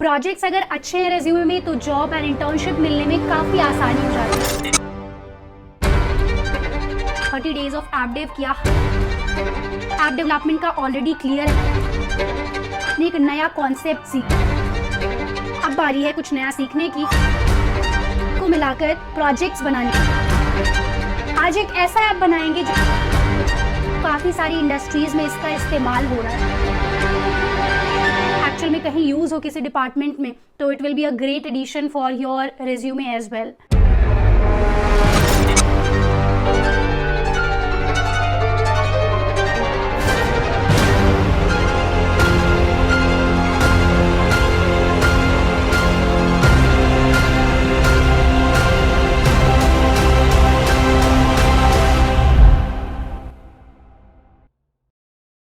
Projects अगर अच्छे हैं रेज्यूमे में तो जॉब एंड इंटर्नशिप मिलने में काफ़ी आसानी हो जाती है। 30 डेज ऑफ ऐप डेव किया, ऐप डेवलपमेंट का ऑलरेडी क्लियर है, एक नया कॉन्सेप्ट सीखा, अब बारी है कुछ नया सीखने की, को मिलाकर प्रोजेक्ट्स बनाने की। आज एक ऐसा ऐप बनाएंगे जो काफ़ी सारी इंडस्ट्रीज में इसका इस्तेमाल हो रहा है, एक्चुअल में कहीं यूज़ हो किसी डिपार्टमेंट में, तो it will be a great addition for your resume as well.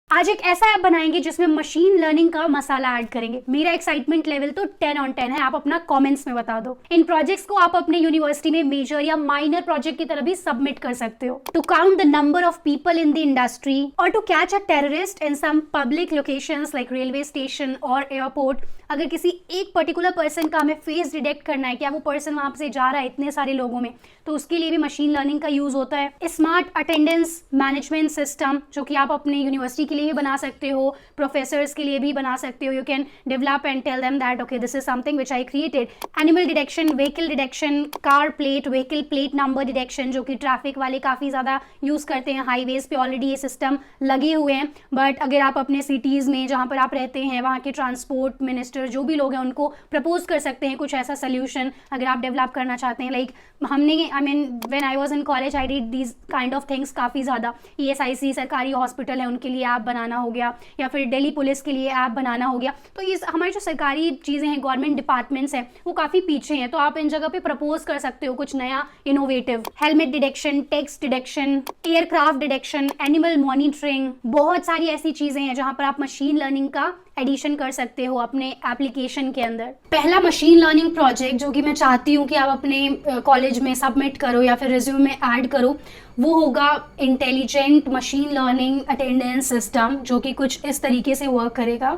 आज एक ऐसा ऐप बनाएंगे जिसमें मशीन लर्निंग का मसाला ऐड करेंगे। मेरा एक्साइटमेंट लेवल तो 10 on 10 है, आप अपना कमेंट्स में बता दो। इन प्रोजेक्ट्स को आप अपने यूनिवर्सिटी में मेजर या माइनर प्रोजेक्ट की तरह भी सबमिट कर सकते हो। To count the number of people in the industry और to catch a terrorist in some public locations like railway station और एयरपोर्ट। अगर किसी एक पर्टिकुलर पर्सन का हमें फेस डिटेक्ट करना है, क्या वो पर्सन वहां से जा रहा है इतने सारे लोगों में, तो उसके लिए भी मशीन लर्निंग का यूज होता है। स्मार्ट अटेंडेंस मैनेजमेंट सिस्टम जो कि आप अपने यूनिवर्सिटी के लिए भी बना सकते हो, प्रोफेसर्स के लिए भी बना सकते हो। You can develop and tell them that okay this is something which I created. Animal detection, vehicle detection, car plate, vehicle plate number detection जो कि ट्रैफिक वाले काफ़ी ज़्यादा यूज़ करते हैं। हाईवेज पे ऑलरेडी ये सिस्टम लगे हुए हैं, बट अगर आप अपने सिटीज़ में जहाँ पर आप रहते हैं वहाँ के ट्रांसपोर्ट मिनिस्टर जो भी लोग हैं उनको प्रपोज कर सकते हैं कुछ ऐसा सोल्यूशन अगर आप डेवलप करना चाहते हैं। लाइक हमने I mean when I was in college I did these kind of things काफ़ी ज़्यादा। ESIC सरकारी हॉस्पिटल है उनके लिए ऐप बनाना हो गया, या फिर दिल्ली पुलिस के लिए ऐप बनाना हो गया। तो ये हमारी जो सरकारी चीज़ें हैं, गवर्नमेंट डिपार्टमेंट्स हैं, वो काफ़ी पीछे हैं, तो आप इन जगह पे प्रपोज कर सकते हो कुछ नया innovative. Helmet detection, text detection, aircraft detection, animal monitoring, बहुत सारी ऐसी चीज़ें हैं जहाँ पर आप मशीन लर्निंग का एडिशन कर सकते हो अपने एप्लीकेशन के अंदर। पहला मशीन लर्निंग प्रोजेक्ट जो कि मैं चाहती हूँ कि आप अपने कॉलेज में सबमिट करो या फिर रिज्यूमे में ऐड करो, वो होगा intelligent machine learning attendance system, जो कि कुछ इस तरीके से वर्क करेगा।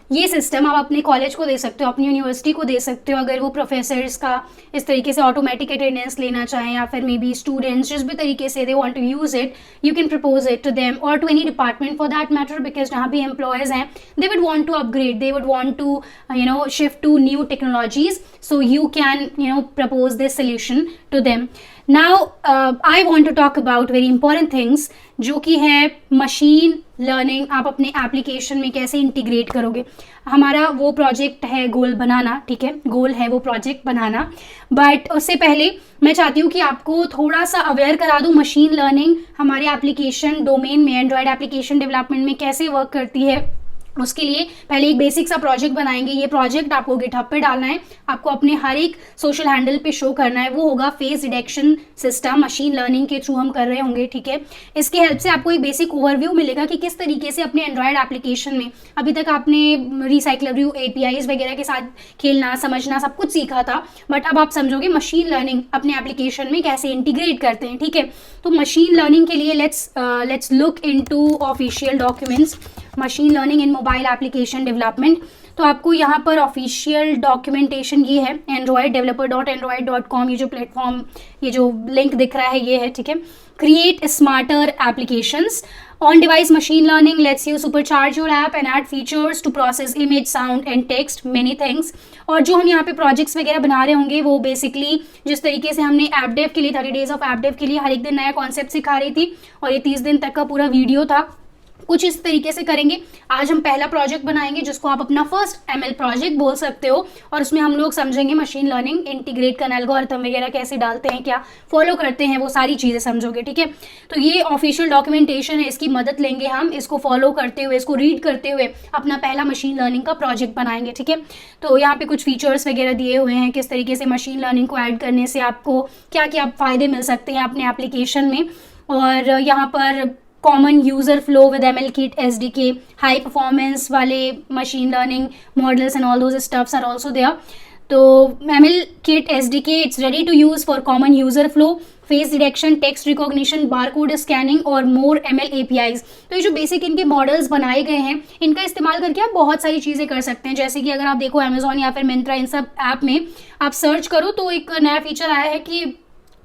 ये सिस्टम आप अपने कॉलेज को दे सकते हो, अपनी यूनिवर्सिटी को दे सकते हो, अगर वो प्रोफेसर्स का इस तरीके से ऑटोमेटिक अटेंडेंस लेना चाहें, या फिर मे बी स्टूडेंट्स जिस भी तरीके से they want to use it, you can propose it to them और to any department for that matter, because जहाँ भी एम्प्लॉयज़ हैं they would want to upgrade, they would want to shift to new technologies, so you can propose this solution to them. Now I want to talk about very important things जो कि है machine learning आप अपने application में कैसे integrate करोगे। हमारा वो प्रोजेक्ट है गोल बनाना, ठीक है, गोल है वो प्रोजेक्ट बनाना, बट उससे पहले मैं चाहती हूँ कि आपको थोड़ा सा अवेयर करा दूँ मशीन लर्निंग हमारे एप्लीकेशन डोमेन में, एंड्रॉयड एप्लीकेशन डेवलपमेंट में कैसे वर्क करती है। उसके लिए पहले एक बेसिक सा प्रोजेक्ट बनाएंगे। ये प्रोजेक्ट आपको गिटहब पे डालना है, आपको अपने हर एक सोशल हैंडल पे शो करना है। वो होगा face detection system, machine learning के थ्रू हम कर रहे होंगे, ठीक है। इसके हेल्प से आपको एक बेसिक ओवरव्यू मिलेगा कि किस तरीके से अपने एंड्रॉयड एप्लीकेशन में, अभी तक आपने रिसाइक्लर APIs वगैरह के साथ खेलना समझना सब कुछ सीखा था, बट अब आप समझोगे मशीन लर्निंग अपने एप्लीकेशन में कैसे इंटीग्रेट करते हैं, ठीक है। तो मशीन लर्निंग के लिए let's look into official documents, machine learning in mobile application development. तो आपको यहाँ पर ऑफिशियल डॉक्यूमेंटेशन ये है androiddeveloper.android.com, ये जो प्लेटफॉर्म, ये जो लिंक दिख रहा है ये है, ठीक है। Create smarter applications on device machine learning lets you supercharge your app and add features to process image, sound and text, many things. और जो हम यहाँ पे प्रोजेक्ट्स वगैरह बना रहे होंगे वो बेसिकली जिस तरीके से हमने ऐप डेव के लिए 30 डेज ऑफ ऐप डेव के लिए हर एक दिन नया कॉन्सेप्ट सिखा रही थी, और ये 30 दिन तक का पूरा वीडियो था, कुछ इस तरीके से करेंगे। आज हम पहला प्रोजेक्ट बनाएंगे जिसको आप अपना फर्स्ट ML प्रोजेक्ट बोल सकते हो, और उसमें हम लोग समझेंगे मशीन लर्निंग इंटीग्रेट करना, एल्गोरिथम वगैरह कैसे डालते हैं, क्या फॉलो करते हैं, वो सारी चीज़ें समझोगे, ठीक है। तो ये ऑफिशियल डॉक्यूमेंटेशन है, इसकी मदद लेंगे हम, इसको फॉलो करते हुए, इसको रीड करते हुए अपना पहला मशीन लर्निंग का प्रोजेक्ट बनाएंगे, ठीक है। तो यहाँ पे कुछ फीचर्स वगैरह दिए हुए हैं, किस तरीके से मशीन लर्निंग को ऐड करने से आपको क्या क्या फ़ायदे मिल सकते हैं अपने एप्लीकेशन में, और यहाँ पर common user flow with ML Kit SDK, high performance वाले machine learning models and all those stuffs are also there. तो ML Kit SDK, it's ready to use for common user flow, face detection, text recognition, barcode scanning और more ML APIs. तो ये जो basic इनके models बनाए गए हैं, इनका इस्तेमाल करके आप बहुत सारी चीज़ें कर सकते हैं. जैसे कि अगर आप देखो अमेजोन या फिर मिंत्रा, इन सब ऐप में आप सर्च करो तो एक नया फीचर आया है कि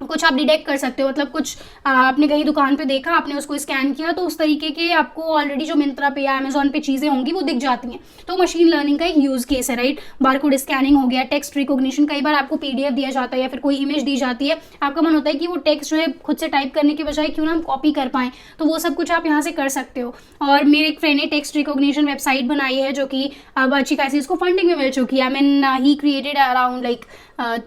कुछ आप डिटेक्ट कर सकते हो. मतलब कुछ आपने कहीं दुकान पे देखा, आपने उसको स्कैन किया, तो उस तरीके के आपको ऑलरेडी जो मिंत्रा पे या अमेजोन पे चीज़ें होंगी वो दिख जाती हैं. तो मशीन लर्निंग का एक यूज़ केस है, राइट. बारकोड स्कैनिंग हो गया, टेक्स्ट रिकॉग्निशन. कई बार आपको PDF दिया जाता है या फिर कोई इमेज दी जाती है, आपका मन होता है कि वो टेक्स्ट जो है खुद से टाइप करने के बजाय क्यों ना हम कॉपी कर पाएँ, तो वो सब कुछ आप यहाँ से कर सकते हो. और मेरे एक फ्रेंड ने टेक्स्ट रिकॉग्निशन वेबसाइट बनाई है जो कि अब अच्छी खासी इसको फंडिंग में मिल चुकी है. I mean he created around like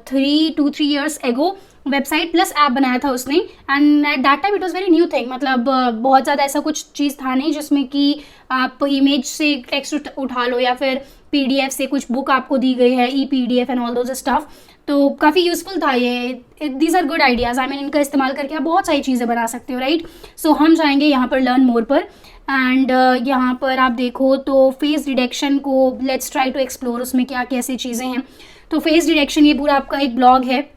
3 years ago website plus app बनाया था उसने. And at that time it was very new thing. मतलब बहुत ज़्यादा ऐसा कुछ चीज़ था नहीं जिसमें कि आप इमेज से टेक्स्ट उठा लो या फिर PDF से कुछ बुक आपको दी गई है, PDF and all those stuff. तो काफ़ी यूजफुल था ये. These are good ideas. I mean इनका इस्तेमाल करके आप बहुत सारी चीज़ें बना सकते हो, राइट. सो हम जाएंगे यहाँ पर लर्न मोर पर. एंड यहाँ पर आप देखो तो फेस डिटेक्शन को लेट्स ट्राई टू एक्सप्लोर, उसमें क्या कैसे चीज़ें हैं. तो फेस डिटेक्शन ये पूरा आपका एक ब्लॉग है,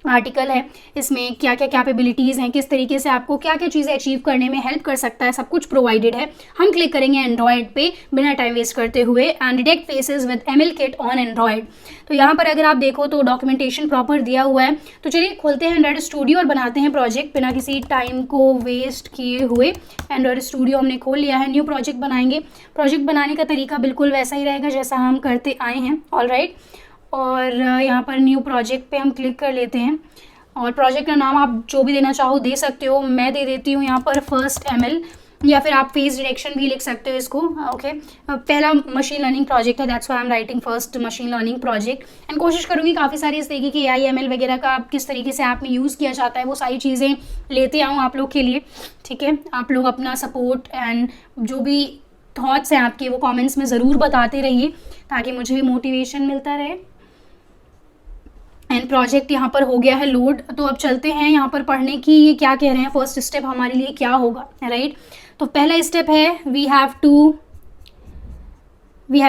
आर्टिकल है. इसमें क्या क्या कैपेबिलिटीज़ हैं, किस तरीके से आपको क्या क्या चीज़ें अचीव करने में हेल्प कर सकता है, सब कुछ प्रोवाइडेड है. हम क्लिक करेंगे एंड्रॉयड पे बिना टाइम वेस्ट करते हुए, and detect faces with ML Kit on Android. तो यहाँ पर अगर आप देखो तो डॉक्यूमेंटेशन प्रॉपर दिया हुआ है. तो चलिए खोलते हैं एंड्रॉयड स्टूडियो और बनाते हैं प्रोजेक्ट बिना किसी टाइम को वेस्ट किए हुए. एंड्रॉयड स्टूडियो हमने खोल लिया है, न्यू प्रोजेक्ट बनाएंगे. प्रोजेक्ट बनाने का तरीका बिल्कुल वैसा ही रहेगा जैसा हम करते आए हैं. All right. और यहाँ पर न्यू प्रोजेक्ट पे हम क्लिक कर लेते हैं और प्रोजेक्ट का नाम आप जो भी देना चाहो दे सकते हो. मैं दे देती हूँ यहाँ पर फर्स्ट ML, या फिर आप फेस डिटेक्शन भी लिख सकते हो इसको. ओके. पहला मशीन लर्निंग प्रोजेक्ट है, that's why I am writing first machine learning project. And कोशिश करूँगी काफ़ी सारी इस तरीके की AI ML वगैरह का किस तरीके से ऐप में यूज़ किया जाता है वो सारी चीज़ें लेते आऊँ आप लोग के लिए. ठीक है. आप लोग अपना सपोर्ट एंड जो भी थॉट्स हैं आपके वो कॉमेंट्स में ज़रूर बताते रहिए ताकि मुझे भी मोटिवेशन मिलता रहे. एंड प्रोजेक्ट यहाँ पर हो गया है लोड. तो अब चलते हैं यहाँ पर पढ़ने की ये क्या कह रहे हैं, फर्स्ट स्टेप हमारे लिए क्या होगा, राइट. तो पहला स्टेप है we have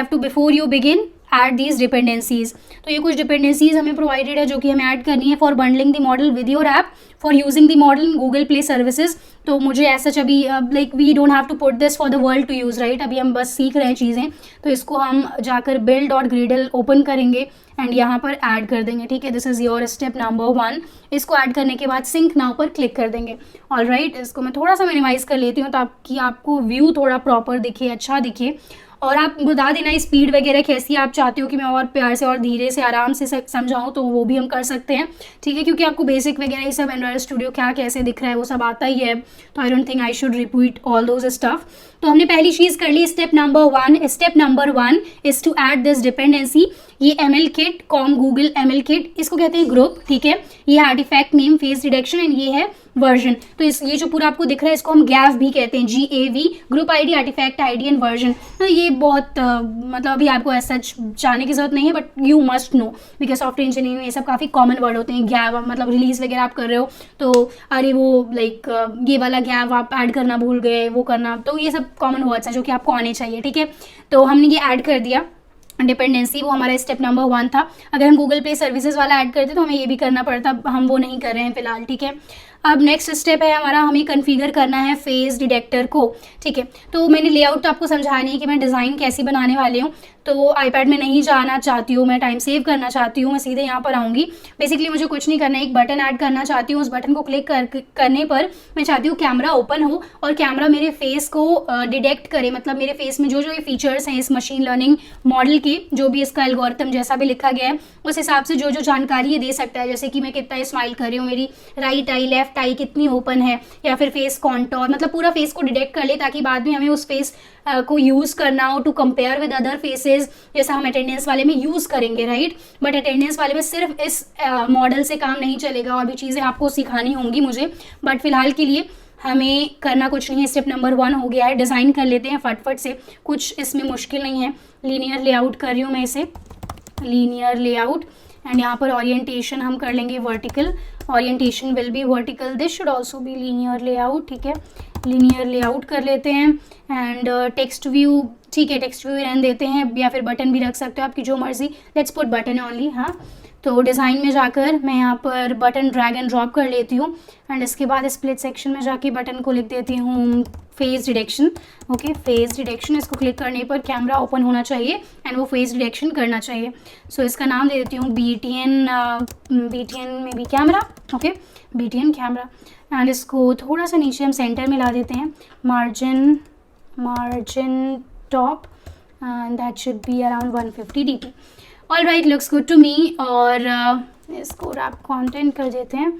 to before you begin add these dependencies. तो ये कुछ डिपेंडेंसीज हमें प्रोवाइडेड है जो कि हमें ऐड करनी है for bundling the model with your app, for using the model in Google Play services. तो मुझे ऐसा अभी like we don't have to put this for the world to use, right. अभी हम बस सीख रहे हैं चीज़ें. तो इसको हम जाकर build.gradle ओपन करेंगे एंड यहाँ पर ऐड कर देंगे. ठीक है. This is your step number 1. इसको ऐड करने के बाद सिंक नाउ पर क्लिक कर देंगे. All right. इसको मैं थोड़ा सा मिनिमाइज़ कर लेती हूँ ताकि आपको व्यू थोड़ा प्रॉपर दिखे, अच्छा दिखे. और आप बता देना स्पीड वगैरह कैसी आप चाहते हो कि मैं और प्यार से और धीरे से आराम से समझाऊँ, तो वो भी हम कर सकते हैं. ठीक है. क्योंकि आपको बेसिक वगैरह ये सब एंड्रॉयड स्टूडियो क्या कैसे दिख रहा है वो सब आता ही है. तो I don't think I should repeat all those stuff. तो हमने पहली चीज़ कर ली step number 1. Step number 1 is to add this dependency. ये ML Kit com Google ML Kit, इसको कहते हैं ग्रुप. ठीक है. ये artifact name, face detection and ये है वर्जन. तो ये जो पूरा आपको दिख रहा है इसको हम गैव भी कहते हैं, GAV, group ID, artifact ID and version. तो ये बहुत मतलब अभी आपको ऐसा जाने की जरूरत नहीं है, but you must know because software engineering में ये सब काफ़ी कॉमन वर्ड होते हैं. गैव मतलब रिलीज वगैरह आप कर रहे हो तो अरे वो लाइक ये वाला गैव आप ऐड करना भूल गए, वो करना. तो ये सब कॉमन वर्ड्स हैं जो कि आपको आने चाहिए. ठीक है. तो हमने ये ऐड कर दिया डिपेंडेंसी, वो हमारा स्टेप नंबर 1 था. अगर हम गूगल प्ले सर्विसेज वाला ऐड करते तो हमें ये भी करना पड़ता, हम वो नहीं कर रहे हैं फिलहाल. ठीक है. अब नेक्स्ट स्टेप है हमारा, हमें कन्फिगर करना है फेस डिटेक्टर को. ठीक है. तो मैंने लेआउट तो आपको समझा नहीं कि मैं डिज़ाइन कैसी बनाने वाली हूँ. तो आईपैड में नहीं जाना चाहती हूँ, मैं टाइम सेव करना चाहती हूँ, मैं सीधे यहाँ पर आऊँगी. बेसिकली मुझे कुछ नहीं करना है, एक बटन ऐड करना चाहती हूँ. उस बटन को क्लिक करने पर मैं चाहती हूँ कैमरा ओपन हो और कैमरा मेरे फेस को डिटेक्ट करे. मतलब मेरे फेस में जो जो ये फीचर्स हैं इस मशीन लर्निंग मॉडल के, जो भी इसका एल्गोरिथम जैसा भी लिखा गया है उस हिसाब से जो जो जानकारी ये दे सकता है, जैसे कि मैं कितना स्माइल कर रही हूँ, मेरी राइट आई लेफ्ट आई कितनी ओपन है, या फिर फेस कॉन्टोर, मतलब पूरा फेस को डिटेक्ट कर ले ताकि बाद में हमें उस फेस को यूज़ करना हो to compare with other faces, जैसा हम अटेंडेंस वाले में यूज़ करेंगे, राइट. बट अटेंडेंस वाले में सिर्फ इस मॉडल से काम नहीं चलेगा, और भी चीज़ें आपको सिखानी होंगी मुझे. बट फिलहाल के लिए हमें करना कुछ नहीं है. स्टेप नंबर 1 हो गया है. डिज़ाइन कर लेते हैं फटफट से, कुछ इसमें मुश्किल नहीं है. लीनियर लेआउट कर रही हूँ मैं इसे, लीनियर लेआउट. एंड यहाँ पर ओरिएंटेशन हम कर लेंगे vertical. Orientation will be vertical. This should also be linear layout. ठीक है. लिनियर लेआउट कर लेते हैं। एंड टेक्स्ट व्यू, ठीक है, टेक्स्ट व्यू रहने देते हैं, या फिर बटन भी रख सकते हो, आपकी जो मर्जी। Let's put button only. हाँ, तो डिज़ाइन में जाकर मैं यहाँ पर बटन ड्रैग एंड ड्रॉप कर लेती हूँ। एंड इसके बाद स्प्लिट सेक्शन में जाके बटन को लिख देती हूँ face detection. Okay, face detection, इसको क्लिक करने पर कैमरा ओपन होना चाहिए एंड वो फेस डिटेक्शन करना चाहिए। सो इसका नाम दे देती हूँ BTN में भी camera. Okay, BTN camera. And इसको थोड़ा सा नीचे हम सेंटर में ला देते हैं, margin top, and that should be around 150 dp। All right, looks good to me. और इसको रैप कंटेंट कर देते हैं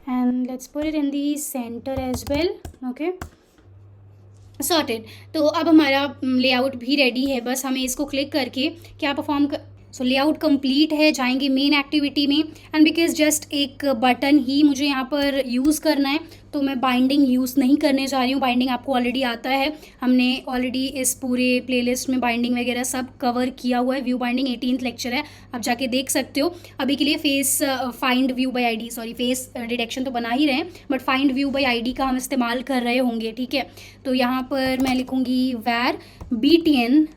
and let's put it in the centre as well. Okay, sorted. तो अब हमारा लेआउट भी रेडी है, बस हमें इसको क्लिक करके क्या परफॉर्म कर। सो लेआउट कंप्लीट है, जाएंगे मेन एक्टिविटी में। एंड बिकॉज जस्ट एक बटन ही मुझे यहाँ पर यूज़ करना है, तो मैं बाइंडिंग यूज़ नहीं करने जा रही हूँ। बाइंडिंग आपको ऑलरेडी आता है, हमने ऑलरेडी इस पूरे प्लेलिस्ट में बाइंडिंग वगैरह सब कवर किया हुआ है। व्यू बाइंडिंग 18th लेक्चर है, आप जाके देख सकते हो। अभी के लिए face find view by ID, sorry face detection तो बना ही रहे हैं, but find view by ID का हम इस्तेमाल कर रहे होंगे। ठीक है, तो यहाँ पर मैं लिखूँगी var BTN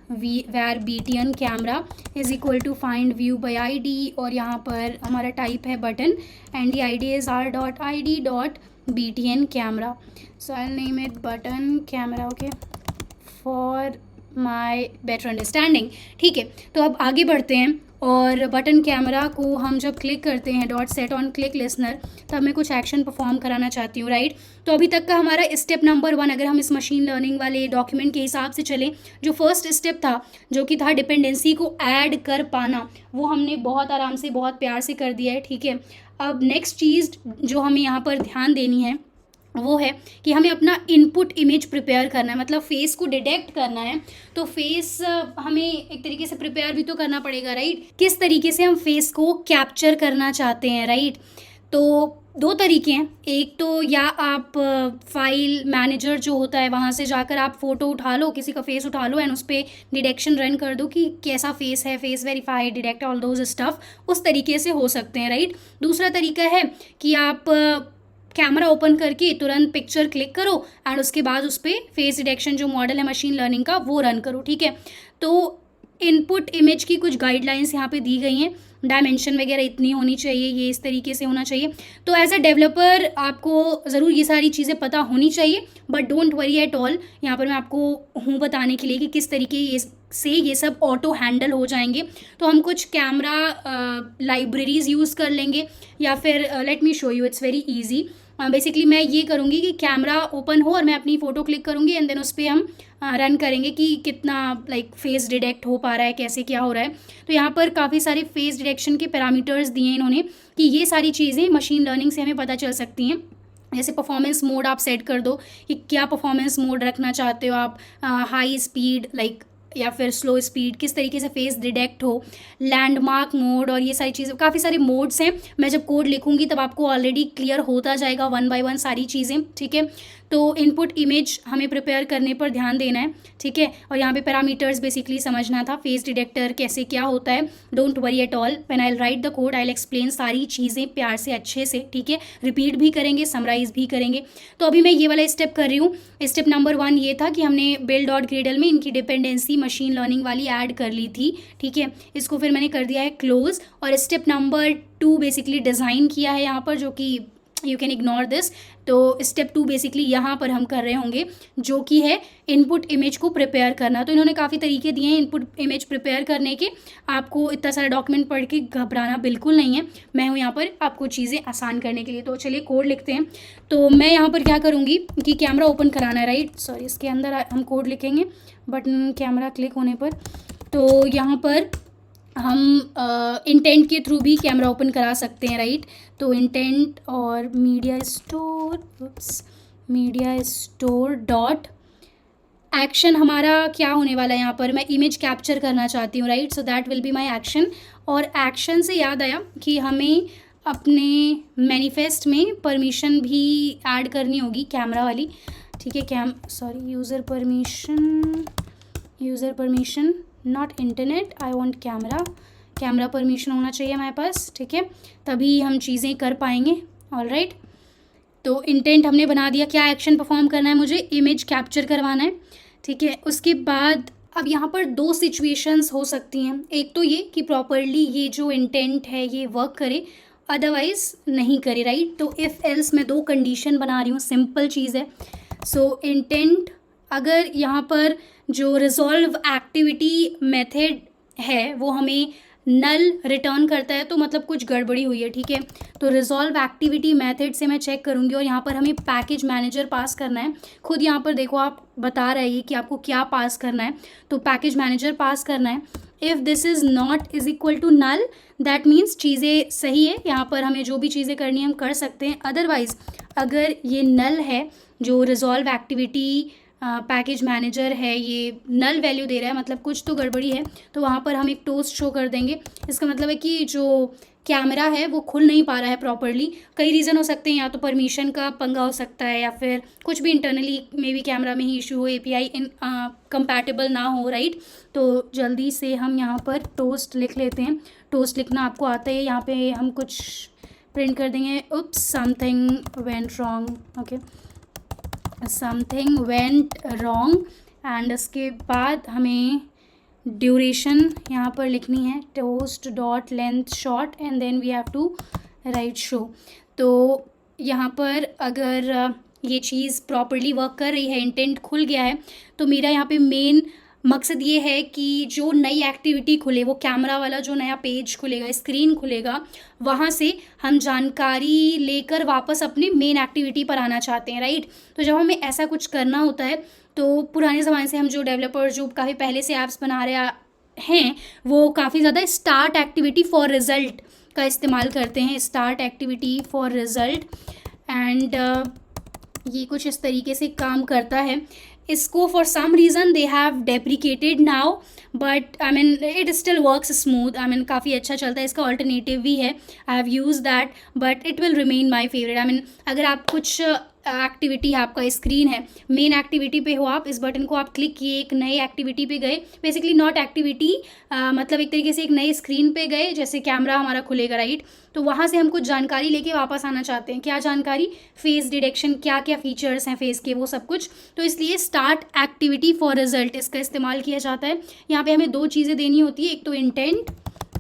camera is equal to find view by ID, और यहाँ पर हमारा टाइप है button and the ID is r.id.btn camera. So I'll name it button camera, okay, for my better understanding. ठीक है, तो अब आगे बढ़ते हैं। और बटन कैमरा को हम जब क्लिक करते हैं dot set on click listener, तब मैं कुछ एक्शन परफॉर्म कराना चाहती हूँ, राइट। तो अभी तक का हमारा स्टेप नंबर 1, अगर हम इस मशीन लर्निंग वाले डॉक्यूमेंट के हिसाब से चलें, जो फर्स्ट स्टेप था, जो कि था डिपेंडेंसी को ऐड कर पाना, वो हमने बहुत आराम से, बहुत प्यार से कर दिया है। ठीक है, अब नेक्स्ट चीज़ जो हमें यहाँ पर ध्यान देनी है वो है कि हमें अपना इनपुट इमेज प्रिपेयर करना है, मतलब फेस को डिटेक्ट करना है। तो फेस हमें एक तरीके से प्रिपेयर भी तो करना पड़ेगा, राइट। किस तरीके से हम फेस को कैप्चर करना चाहते हैं, राइट। तो 2 तरीके हैं, एक तो या आप फाइल मैनेजर जो होता है वहाँ से जाकर आप फ़ोटो उठा लो, किसी का फेस उठा लो एंड उस पर डिटेक्शन रन कर दो कि कैसा फेस है, face verify, detect all those stuff, उस तरीके से हो सकते हैं, राइट। दूसरा तरीका है कि आप कैमरा ओपन करके तुरंत पिक्चर क्लिक करो एंड उसके बाद उस पर फेस डिटेक्शन जो मॉडल है मशीन लर्निंग का वो रन करो। ठीक है, तो इनपुट इमेज की कुछ गाइडलाइंस यहाँ पे दी गई हैं, डायमेंशन वगैरह इतनी होनी चाहिए, ये इस तरीके से होना चाहिए। तो एज अ डेवलपर आपको ज़रूर ये सारी चीज़ें पता होनी चाहिए, but don't worry at all. यहाँ पर मैं आपको हूँ बताने के लिए कि किस तरीके से ये सब ऑटो हैंडल हो जाएंगे। तो हम कुछ कैमरा लाइब्रेरीज़ यूज़ कर लेंगे, या फिर let me show you, it's very easy. Basically मैं ये करूँगी कि कैमरा ओपन हो और मैं अपनी फ़ोटो क्लिक करूँगी एंड देन उस पर हम रन करेंगे कि कितना फेस डिटेक्ट हो पा रहा है, कैसे क्या हो रहा है। तो यहाँ पर काफ़ी सारे फेस डिटेक्शन के पैरामीटर्स दिए हैं इन्होंने, कि ये सारी चीज़ें मशीन लर्निंग से हमें पता चल सकती हैं। जैसे परफॉर्मेंस मोड आप सेट कर दो कि क्या परफॉर्मेंस मोड रखना चाहते हो आप, हाई स्पीड या फिर स्लो स्पीड, किस तरीके से फेस डिटेक्ट हो, लैंडमार्क मोड, और ये सारी चीज़ें, काफ़ी सारे मोड्स हैं। मैं जब कोड लिखूंगी तब आपको ऑलरेडी क्लियर होता जाएगा 1 by 1 सारी चीज़ें। ठीक है, तो इनपुट इमेज हमें प्रिपेयर करने पर ध्यान देना है। ठीक है, और यहाँ पे पैरामीटर्स बेसिकली समझना था, फेस डिटेक्टर कैसे क्या होता है। Don't worry at all, when I right the code I will explain सारी चीज़ें प्यार से, अच्छे से। ठीक है, रिपीट भी करेंगे, समराइज भी करेंगे। तो अभी मैं ये वाला स्टेप कर रही हूँ। स्टेप नंबर 1 ये था कि हमने बिल्ड डॉट ग्रेडल में इनकी डिपेंडेंसी मशीन लर्निंग वाली ऐड कर ली थी। ठीक है, इसको फिर मैंने कर दिया है क्लोज। और स्टेप नंबर 2 बेसिकली डिज़ाइन किया है यहाँ पर, जो कि यू कैन इग्नोर दिस। तो स्टेप 2 बेसिकली यहाँ पर हम कर रहे होंगे, जो कि है इनपुट इमेज को प्रिपेयर करना। तो इन्होंने काफ़ी तरीके दिए हैं इनपुट इमेज प्रिपेयर करने के, आपको इतना सारा डॉक्यूमेंट पढ़ के घबराना बिल्कुल नहीं है। मैं हूँ यहाँ पर आपको चीज़ें आसान करने के लिए। तो चलिए कोड लिखते हैं। तो मैं यहाँ पर क्या करूँगी कि कैमरा ओपन कराना है, राइट, सॉरी, इसके अंदर हम कोड लिखेंगे बटन कैमरा क्लिक होने पर। तो यहाँ पर हम इंटेंट के थ्रू भी कैमरा ओपन करा सकते हैं, राइट। तो इंटेंट और मीडिया स्टोर डॉट एक्शन हमारा क्या होने वाला है, यहाँ पर मैं इमेज कैप्चर करना चाहती हूँ, right. So that will be my action. और एक्शन से याद आया कि हमें अपने मैनिफेस्ट में परमिशन भी ऐड करनी होगी, कैमरा वाली। ठीक है, user permission not internet, I want camera permission होना चाहिए हमारे पास। ठीक है, तभी हम चीज़ें कर पाएंगे। ऑल राइट, तो इंटेंट हमने बना दिया, क्या एक्शन परफॉर्म करना है, मुझे इमेज कैप्चर करवाना है, ठीक है। उसके बाद अब यहाँ पर दो सिचुएशंस हो सकती हैं, एक तो ये कि प्रॉपरली ये जो इंटेंट है ये वर्क करे, अदरवाइज नहीं करे, राइट। तो इफ़ एल्स मैं दो कंडीशन बना रही हूँ, सिंपल चीज़ है। सो इंटेंट, अगर यहाँ पर जो रिजॉल्व एक्टिविटी मेथड है वो हमें नल रिटर्न करता है तो मतलब कुछ गड़बड़ी हुई है, ठीक है। तो रिजॉल्व एक्टिविटी मेथड से मैं चेक करूँगी और यहाँ पर हमें पैकेज मैनेजर पास करना है। खुद यहाँ पर देखो आप बता रहे हैं कि आपको क्या पास करना है, तो पैकेज मैनेजर पास करना है। If this is not is equal to null, that means चीज़ें सही है, यहाँ पर हमें जो भी चीज़ें करनी है हम कर सकते हैं। अदरवाइज़ अगर ये नल है, जो रिजॉल्व एक्टिविटी पैकेज मैनेजर है ये नल वैल्यू दे रहा है, मतलब कुछ तो गड़बड़ी है, तो वहाँ पर हम एक टोस्ट शो कर देंगे। इसका मतलब है कि जो कैमरा है वो खुल नहीं पा रहा है प्रॉपरली। कई रीज़न हो सकते हैं, या तो परमिशन का पंगा हो सकता है, या फिर कुछ भी इंटरनली मे बी कैमरा में ही इशू हो, API इन कंपैटिबल ना हो, राइट। तो जल्दी से हम यहाँ पर टोस्ट लिख लेते हैं। टोस्ट लिखना आपको आता है, यहाँ पे हम कुछ प्रिंट कर देंगे, oops something went wrong, okay, something went wrong. And उसके बाद हमें ड्यूरेशन यहाँ पर लिखनी है, toast dot length short, and then we have to write show. तो यहाँ पर अगर ये चीज़ प्रॉपरली वर्क कर रही है, इंटेंट खुल गया है, तो मेरा यहाँ पे मेन मकसद ये है कि जो नई एक्टिविटी खुले, वो कैमरा वाला जो नया पेज खुलेगा, स्क्रीन खुलेगा, वहाँ से हम जानकारी लेकर वापस अपने मेन एक्टिविटी पर आना चाहते हैं, राइट। तो जब हमें ऐसा कुछ करना होता है तो पुराने ज़माने से हम जो डेवलपर जो काफ़ी पहले से ऐप्स बना रहे हैं, वो काफ़ी ज़्यादा स्टार्ट एक्टिविटी फॉर रिज़ल्ट का इस्तेमाल करते हैं, start activity for result. And ये कुछ इस तरीके से काम करता है। इसको for some reason they have deprecated now, but I mean it still works smooth, I mean काफ़ी अच्छा चलता है। इसका ऑल्टरनेटिव भी है, I have use that, but it will remain my favourite. I mean अगर आप कुछ एक्टिविटी है, आपका स्क्रीन है, मेन एक्टिविटी पे हो आप, इस बटन को आप क्लिक किए, एक नई एक्टिविटी पे गए, बेसिकली नॉट एक्टिविटी, मतलब एक तरीके से एक नई स्क्रीन पे गए, जैसे कैमरा हमारा खुलेगा, राइट। तो वहाँ से हम कुछ जानकारी लेके वापस आना चाहते हैं। क्या जानकारी? फेस डिटेक्शन, क्या क्या फीचर्स हैं फेस के, वो सब कुछ। तो इसलिए स्टार्ट एक्टिविटी फॉर रिजल्ट इसका इस्तेमाल किया जाता है। यहाँ पे हमें दो चीज़ें देनी होती है, एक तो इंटेंट,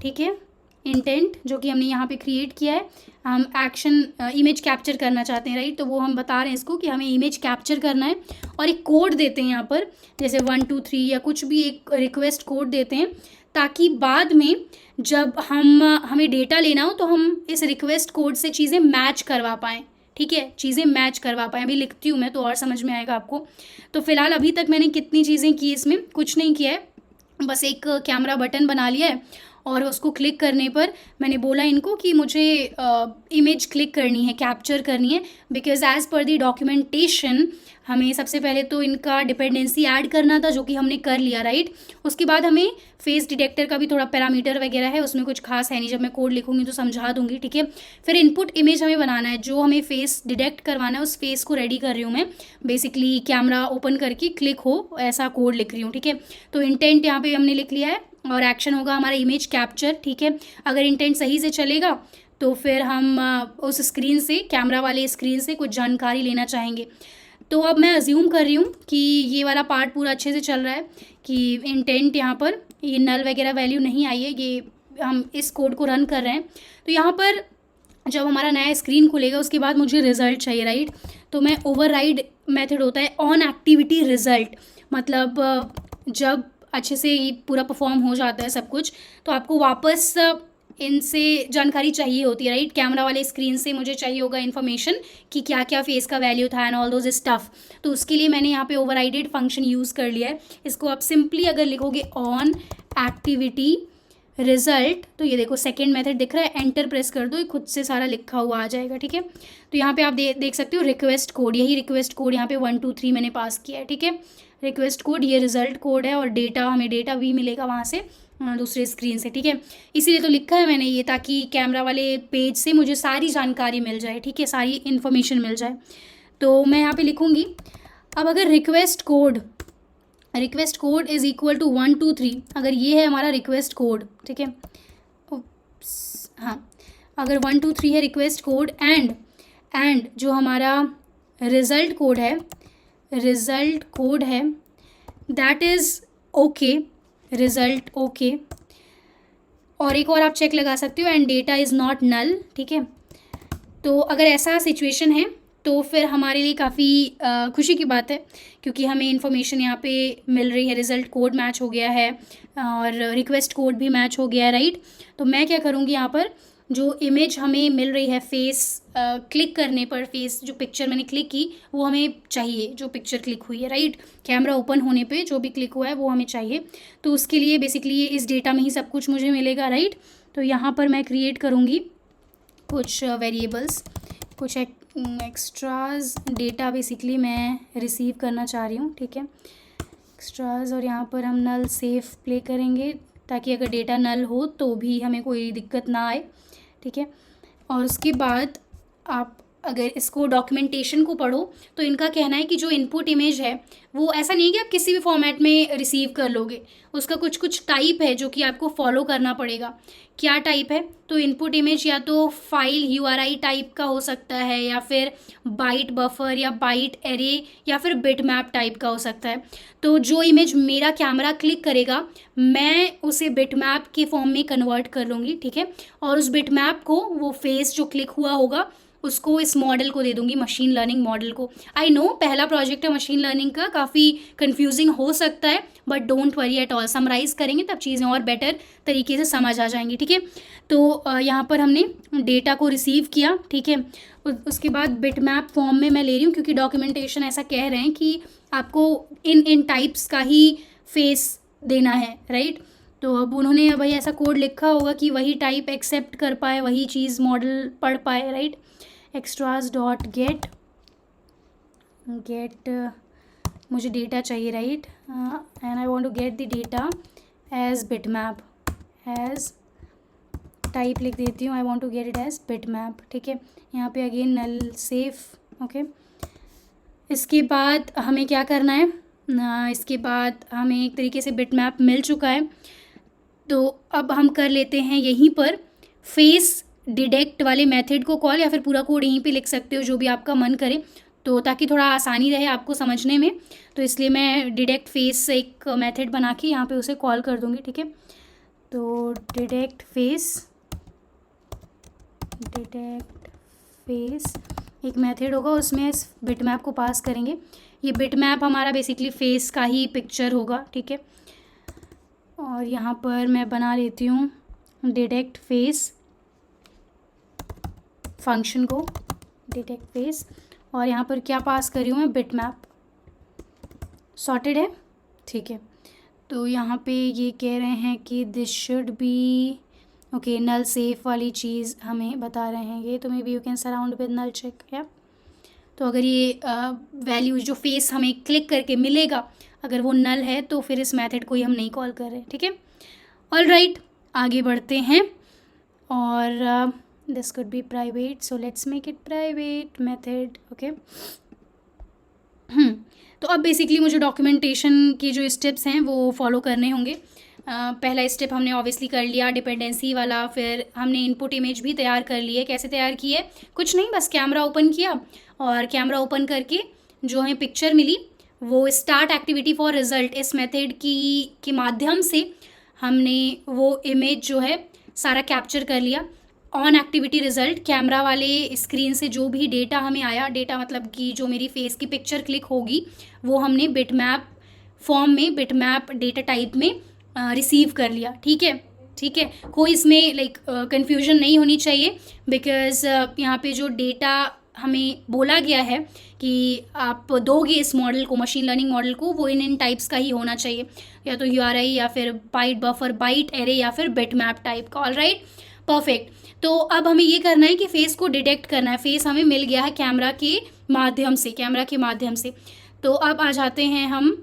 ठीक है, इंटेंट जो कि हमने यहाँ पे क्रिएट किया है, हम एक्शन इमेज कैप्चर करना चाहते हैं, राइट। तो वो हम बता रहे हैं इसको कि हमें इमेज कैप्चर करना है, और एक कोड देते हैं यहाँ पर, जैसे 1 2 3 या कुछ भी एक रिक्वेस्ट कोड देते हैं, ताकि बाद में जब हमें डेटा लेना हो तो हम इस रिक्वेस्ट कोड से चीज़ें मैच करवा पाएँ, ठीक है, चीज़ें मैच करवा पाएँ। अभी लिखती हूँ मैं तो और समझ में आएगा आपको। तो फिलहाल अभी तक मैंने कितनी चीज़ें की, इसमें कुछ नहीं किया है, बस एक कैमरा बटन बना लिया है, और उसको क्लिक करने पर मैंने बोला इनको कि मुझे इमेज क्लिक करनी है, कैप्चर करनी है, because as per the documentation हमें सबसे पहले तो इनका डिपेंडेंसी ऐड करना था, जो कि हमने कर लिया, राइट। उसके बाद हमें फेस डिटेक्टर का भी थोड़ा पैरामीटर वगैरह है, उसमें कुछ खास है नहीं, जब मैं कोड लिखूंगी तो समझा दूंगी, ठीक है। फिर इनपुट इमेज हमें बनाना है, जो हमें फेस डिटेक्ट करवाना है उस फेस को रेडी कर रही हूँ मैं, बेसिकली कैमरा ओपन करके क्लिक हो, ऐसा कोड लिख रही हूँ, ठीक है। तो इंटेंट यहाँ पे हमने लिख लिया है, और एक्शन होगा हमारा इमेज कैप्चर, ठीक है। अगर इंटेंट सही से चलेगा तो फिर हम उस स्क्रीन से, कैमरा वाले स्क्रीन से कुछ जानकारी लेना चाहेंगे। तो अब मैं अज्यूम कर रही हूँ कि ये वाला पार्ट पूरा अच्छे से चल रहा है, कि इंटेंट यहाँ पर ये नल वगैरह वैल्यू नहीं आई है, ये हम इस कोड को रन कर रहे हैं। तो यहाँ पर जब हमारा नया स्क्रीन खुलेगा उसके बाद मुझे रिज़ल्ट चाहिए, राइट। तो मैं ओवरराइड मेथड होता है ऑन एक्टिविटी रिज़ल्ट, मतलब जब अच्छे से ये पूरा परफॉर्म हो जाता है सब कुछ, तो आपको वापस इनसे जानकारी चाहिए होती है, राइट। कैमरा वाले स्क्रीन से मुझे चाहिए होगा इन्फॉर्मेशन कि क्या क्या फेस का वैल्यू था एंड ऑल दोज स्टफ। तो उसके लिए मैंने यहाँ पे ओवरराइडेड फंक्शन यूज़ कर लिया है। इसको आप सिंपली अगर लिखोगे ऑन एक्टिविटी रिजल्ट, तो ये देखो सेकेंड मेथड दिख रहा है, एंटर प्रेस कर दो, ये खुद से सारा लिखा हुआ आ जाएगा, ठीक है। तो यहाँ पे आप देख सकते हो रिक्वेस्ट कोड, यही रिक्वेस्ट कोड यहाँ पे 1 2 3 मैंने पास किया है, ठीक है। रिक्वेस्ट कोड, ये रिजल्ट कोड है, और डेटा हमें डेटा भी मिलेगा वहाँ से दूसरे स्क्रीन से, ठीक है। इसीलिए तो लिखा है मैंने ये, ताकि कैमरा वाले पेज से मुझे सारी जानकारी मिल जाए, ठीक है, सारी इन्फॉर्मेशन मिल जाए। तो मैं यहाँ पे लिखूँगी, अब अगर request code is equal to 1 2 3, अगर ये है हमारा रिक्वेस्ट कोड, ठीक है, हाँ, अगर 1 2 3 है रिक्वेस्ट कोड, एंड एंड जो हमारा रिज़ल्ट कोड है that is okay, result okay. और एक और आप चेक लगा सकते हो, and data is not null, ठीक है। तो अगर ऐसा सिचुएशन है तो फिर हमारे लिए काफ़ी खुशी की बात है, क्योंकि हमें इन्फॉर्मेशन यहाँ पे मिल रही है, रिज़ल्ट कोड मैच हो गया है और रिक्वेस्ट कोड भी मैच हो गया है, राइट। तो मैं क्या करूँगी, यहाँ पर जो इमेज हमें मिल रही है फेस क्लिक करने पर, फेस जो पिक्चर मैंने क्लिक की वो हमें चाहिए, जो पिक्चर क्लिक हुई है, राइट। कैमरा ओपन होने पे जो भी क्लिक हुआ है वो हमें चाहिए। तो उसके लिए बेसिकली इस डेटा में ही सब कुछ मुझे मिलेगा, राइट। तो यहाँ पर मैं क्रिएट करूँगी कुछ वेरिएबल्स, कुछ एक्स्ट्राज डेटा बेसिकली मैं रिसीव करना चाह रही हूँ, ठीक है, एक्स्ट्राज। और यहाँ पर हम नल सेफ प्ले करेंगे ताकि अगर डेटा नल हो तो भी हमें कोई दिक्कत ना आए, ठीक है। और उसके बाद आप अगर इसको डॉक्यूमेंटेशन को पढ़ो तो इनका कहना है कि जो इनपुट इमेज है वो ऐसा नहीं है कि आप किसी भी फॉर्मेट में रिसीव कर लोगे, उसका कुछ कुछ टाइप है जो कि आपको फॉलो करना पड़ेगा। क्या टाइप है, तो इनपुट इमेज या तो फाइल URI टाइप का हो सकता है, या फिर बाइट बफर या बाइट एरे, या फिर बिटमैप टाइप का हो सकता है। तो जो इमेज मेरा कैमरा क्लिक करेगा मैं उसे बिटमैप के फॉर्म में कन्वर्ट कर लूँगी, ठीक है। और उस बिटमैप को, वो फेस जो क्लिक हुआ होगा उसको इस मॉडल को दे दूंगी, मशीन लर्निंग मॉडल को। आई नो पहला प्रोजेक्ट है मशीन लर्निंग का, काफ़ी कंफ्यूजिंग हो सकता है, but don't worry at all, summarise करेंगे तब चीज़ें और बेटर तरीके से समझ आ जाएंगी, ठीक है। तो यहाँ पर हमने डेटा को रिसीव किया, ठीक है। उसके बाद बिटमैप फॉर्म में मैं ले रही हूँ क्योंकि डॉक्यूमेंटेशन ऐसा कह रहे हैं कि आपको इन टाइप्स का ही फेस देना है, राइट। तो अब उन्होंने भाई ऐसा कोड लिखा होगा कि वही टाइप एक्सेप्ट कर पाए, वही चीज़ मॉडल पढ़ पाए, राइट। एक्स्ट्राज डॉट गेट मुझे डेटा चाहिए, right, and I want to get the data as bitmap, as type लिख देती हूँ, I want to get it as bitmap, ठीक है। यहाँ पे अगेन नल सेफ, ओके। इसके बाद हमें क्या करना है, इसके बाद हमें एक तरीके से बिटमैप मिल चुका है। तो अब हम कर लेते हैं यहीं पर फेस डिटेक्ट वाले मेथड को कॉल, या फिर पूरा कोड यहीं पे लिख सकते हो जो भी आपका मन करे, तो ताकि थोड़ा आसानी रहे आपको समझने में। तो इसलिए मैं डिटेक्ट फेस से एक मेथड बना के यहाँ पे उसे कॉल कर दूँगी, ठीक है। तो डिटेक्ट फेस एक मेथड होगा, उसमें इस बिटमैप को पास करेंगे। ये बिटमैप हमारा बेसिकली फेस का ही पिक्चर होगा, ठीक है। और यहाँ पर मैं बना लेती हूँ डिटेक्ट फेस फंक्शन को, डिटेक्ट फेस, और यहाँ पर क्या पास कर रही हूँ मैं, बिटमैप। सॉर्टेड है, ठीक है। तो यहाँ पे ये कह रहे हैं कि this should be okay, null safe वाली चीज़ हमें बता रहे हैं ये, तो maybe you can surround with null check, या तो अगर ये वैल्यू जो फेस हमें क्लिक करके मिलेगा अगर वो नल है तो फिर इस मेथड को ही हम नहीं कॉल कर रहे, ठीक है। ऑल राइट, आगे बढ़ते हैं। और this could be private, so let's make it private method, okay. तो अब बेसिकली मुझे डॉक्यूमेंटेशन की जो स्टेप्स हैं वो फॉलो करने होंगे। पहला स्टेप हमने ऑब्वियसली कर लिया डिपेंडेंसी वाला, फिर हमने इनपुट इमेज भी तैयार कर ली है। कैसे तैयार की है, कुछ नहीं, बस कैमरा ओपन किया और कैमरा ओपन करके जो हमें पिक्चर मिली वो स्टार्ट एक्टिविटी फॉर रिजल्ट इस मेथड के माध्यम से हमने वो इमेज जो है सारा कैप्चर कर लिया। ऑन एक्टिविटी रिजल्ट, कैमरा वाले स्क्रीन से जो भी डेटा हमें आया, डेटा मतलब कि जो मेरी फेस की पिक्चर क्लिक होगी वो हमने बिटमैप फॉर्म में, बिटमैप डेटा टाइप में रिसीव कर लिया, ठीक है, ठीक है। कोई इसमें कन्फ्यूजन नहीं होनी चाहिए, बिकॉज यहाँ पे जो डेटा हमें बोला गया है कि आप दोगे इस मॉडल को, मशीन लर्निंग मॉडल को, वो इन टाइप्स का ही होना चाहिए, या तो URI या फिर बाइट बफर, बाइट एरे, या फिर बिटमैप टाइप का। All right, perfect. तो अब हमें ये करना है कि फेस को डिटेक्ट करना है। फेस हमें मिल गया है कैमरा के माध्यम से, तो अब आ जाते हैं हम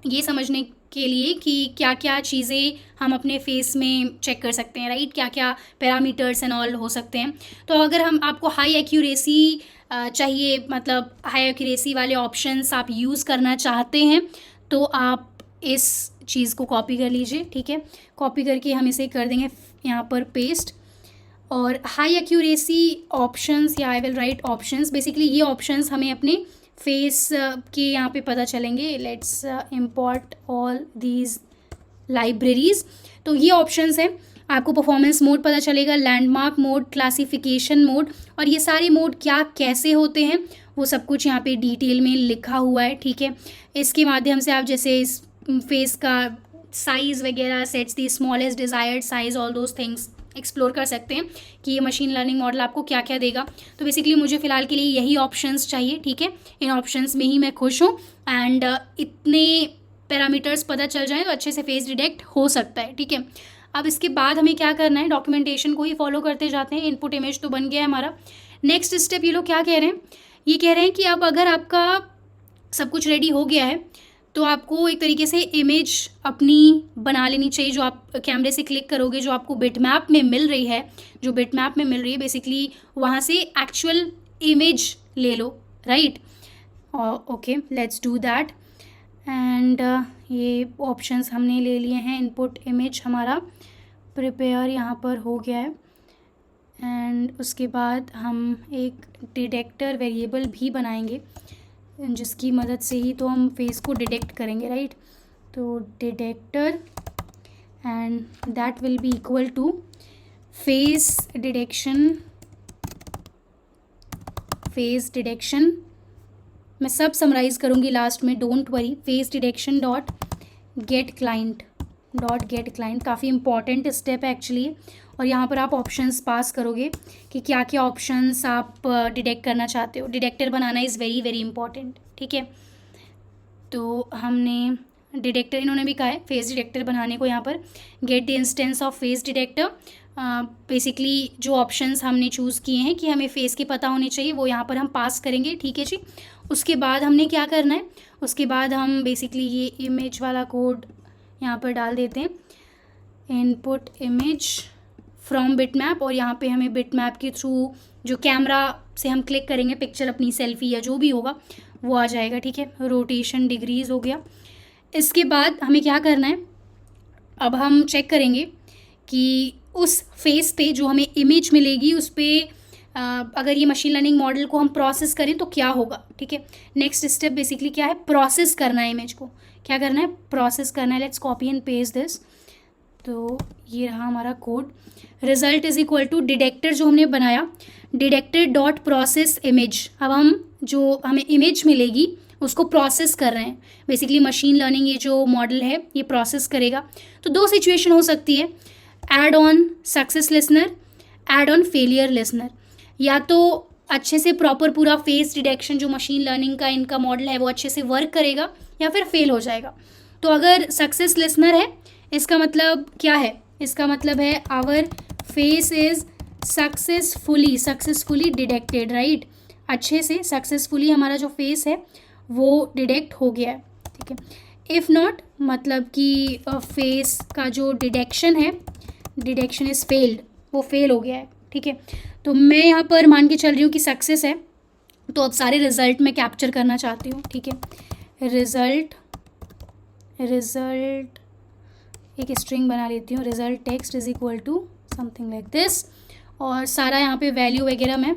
ये समझने के लिए कि क्या क्या चीज़ें हम अपने फेस में चेक कर सकते हैं, राइट, क्या क्या पैरामीटर्स एंड ऑल हो सकते हैं। तो अगर आपको हाई एक्यूरेसी चाहिए, मतलब हाई एक्यूरेसी वाले ऑप्शंस आप यूज़ करना चाहते हैं, तो आप इस चीज़ को कॉपी कर लीजिए, ठीक है। कॉपी करके हम इसे कर देंगे यहाँ पर पेस्ट। और हाई एक्यूरेसी ऑप्शंस, या I will write options, basically ये ऑप्शंस हमें अपने फेस के यहाँ पे पता चलेंगे. Let's import all these libraries. तो ये ऑप्शंस हैं. आपको परफॉर्मेंस मोड पता चलेगा, लैंडमार्क मोड, क्लासिफिकेशन मोड, और ये सारे मोड क्या कैसे होते हैं वो सब कुछ यहाँ पे डिटेल में लिखा हुआ है. ठीक है, इसके माध्यम से आप जैसे इस फेस का साइज़ वगैरह, sets the smallest desired size, all those things explore कर सकते हैं कि ये मशीन लर्निंग मॉडल आपको क्या क्या देगा. तो बेसिकली मुझे फ़िलहाल के लिए यही ऑप्शंस चाहिए. ठीक है, इन ऑप्शंस में ही मैं खुश हूँ. एंड इतने पैरामीटर्स पता चल जाए तो अच्छे से फेस डिटेक्ट हो सकता है. ठीक है, अब इसके बाद हमें क्या करना है, डॉक्यूमेंटेशन को ही फॉलो करते जाते हैं. इनपुट इमेज तो बन गया है हमारा. नेक्स्ट स्टेप ये लोग क्या कह रहे हैं, ये कह रहे हैं कि अब अगर आपका सब कुछ रेडी हो गया है तो आपको एक तरीके से इमेज अपनी बना लेनी चाहिए, जो आप कैमरे से क्लिक करोगे, जो आपको बिटमैप में मिल रही है, जो बिटमैप में मिल रही है बेसिकली वहाँ से एक्चुअल इमेज ले लो. Right, okay, let's do that. And ये ऑप्शंस हमने ले लिए हैं. इनपुट इमेज हमारा प्रिपेयर यहाँ पर हो गया है. एंड उसके बाद हम एक डिटेक्टर वेरिएबल भी बनाएंगे जिसकी मदद से ही तो हम फेस को डिटेक्ट करेंगे. राइट, तो detector and that will be equal to face detection. मैं सब समराइज़ करूँगी लास्ट में, don't worry. Face detection dot get client. काफ़ी इंपॉर्टेंट स्टेप है एक्चुअली. और यहाँ पर आप ऑप्शंस पास करोगे कि क्या क्या ऑप्शंस आप डिटेक्ट करना चाहते हो. Detector banana is very very important. ठीक है, तो हमने डिटेक्टर, इन्होंने भी कहा है फेस डिटेक्टर बनाने को. यहाँ पर get the instance of face detector. Basically जो ऑप्शंस हमने चूज़ किए हैं कि हमें फेस के पता होने चाहिए वो यहाँ पर हम पास करेंगे. ठीक है जी. उसके बाद हमने क्या करना है, उसके बाद हम बेसिकली ये इमेज वाला कोड यहाँ पर डाल देते हैं, इनपुट इमेज फ्रॉम बिटमैप. और यहाँ पे हमें बिटमैप के थ्रू जो कैमरा से हम क्लिक करेंगे पिक्चर अपनी सेल्फी या जो भी होगा वो आ जाएगा. ठीक है, रोटेशन डिग्रीज हो गया. इसके बाद हमें क्या करना है, अब हम चेक करेंगे कि उस फेस पे जो हमें इमेज मिलेगी उस पर अगर ये मशीन लर्निंग मॉडल को हम प्रोसेस करें तो क्या होगा. ठीक है, नेक्स्ट स्टेप बेसिकली क्या है, प्रोसेस करना है इमेज को. क्या करना है, प्रोसेस करना है. Let's copy and paste this. तो ये रहा हमारा code. Result is equal to detector जो हमने बनाया, डिटेक्टर डॉट प्रोसेस इमेज. अब हम जो हमें इमेज मिलेगी उसको प्रोसेस कर रहे हैं. बेसिकली मशीन लर्निंग ये जो मॉडल है ये प्रोसेस करेगा. तो दो सिचुएशन हो सकती है, add on success listener, add on failure listener. या तो अच्छे से प्रॉपर पूरा फेस डिटेक्शन जो मशीन लर्निंग का इनका मॉडल है वो अच्छे से वर्क करेगा या फिर फेल हो जाएगा. तो अगर सक्सेस लिसनर है इसका मतलब क्या है, इसका मतलब है our face is successfully detected. Right, अच्छे से सक्सेसफुली हमारा जो फेस है वो डिटेक्ट हो गया है. ठीक है, इफ़ नॉट मतलब कि फेस का जो डिटेक्शन है, डिटेक्शन इज़ फेल्ड, वो फेल हो गया है. ठीक है, तो मैं यहाँ पर मान के चल रही हूँ कि सक्सेस है. तो अब सारे रिज़ल्ट मैं कैप्चर करना चाहती हूँ. ठीक है, रिज़ल्ट एक स्ट्रिंग बना लेती हूँ, result text is equal to something like this. और सारा यहाँ पे वैल्यू वगैरह मैं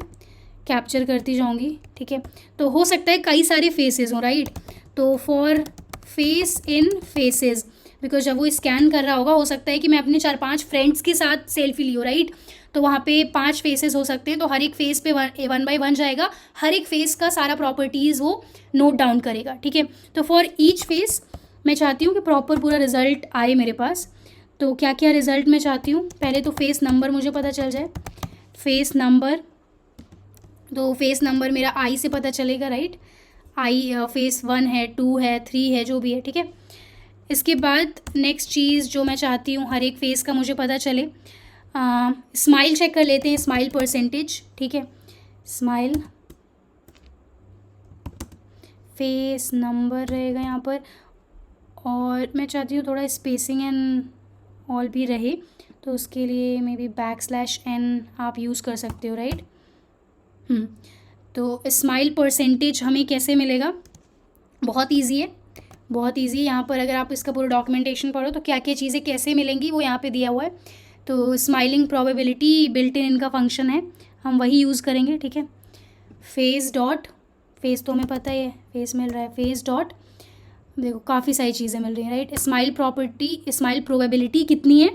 कैप्चर करती जाऊँगी. ठीक है, तो हो सकता है कई सारे फेसेस हों. राइट, तो for face in faces, because जब वो स्कैन कर रहा होगा हो सकता है कि मैं अपने 4-5 फ्रेंड्स के साथ सेल्फी ली हो. राइट, तो वहाँ पे 5 फेसेस हो सकते हैं. तो हर एक फेस पे 1 बाय 1 जाएगा, हर एक फेस का सारा प्रॉपर्टीज़ वो नोट डाउन करेगा. ठीक है, तो फॉर ईच फेस मैं चाहती हूँ कि प्रॉपर पूरा रिजल्ट आए मेरे पास. तो क्या क्या रिज़ल्ट मैं चाहती हूँ, पहले तो फेस नंबर मुझे पता चल जाए. फेस नंबर, तो फेस नंबर मेरा आई से पता चलेगा. राइट, आई फेस 1 है, 2 है, 3 है, जो भी है. ठीक है, इसके बाद नेक्स्ट चीज़ जो मैं चाहती हूँ हर एक फेस का मुझे पता चले, स्माइल चेक कर लेते हैं, स्माइल परसेंटेज. ठीक है, स्माइल फेस नंबर रहेगा यहाँ पर. और मैं चाहती हूँ थोड़ा स्पेसिंग एंड ऑल भी रहे, तो उसके लिए मे बी \n आप यूज़ कर सकते हो. राइट, तो स्माइल परसेंटेज हमें कैसे मिलेगा, बहुत ईजी है, बहुत ईजी है. यहाँ पर अगर आप इसका पूरा डॉक्यूमेंटेशन पढ़ो तो क्या क्या चीज़ें कैसे मिलेंगी वो यहाँ पे दिया हुआ है. तो स्माइलिंग प्रोबेबिलिटी बिल्ट इन इनका फंक्शन है, हम वही यूज़ करेंगे, ठीक है। फेस डॉट, फेस तो हमें पता ही है, फेस मिल रहा है, फेस डॉट, देखो काफ़ी सारी चीज़ें मिल रही हैं, right. Smile property, smile probability कितनी है,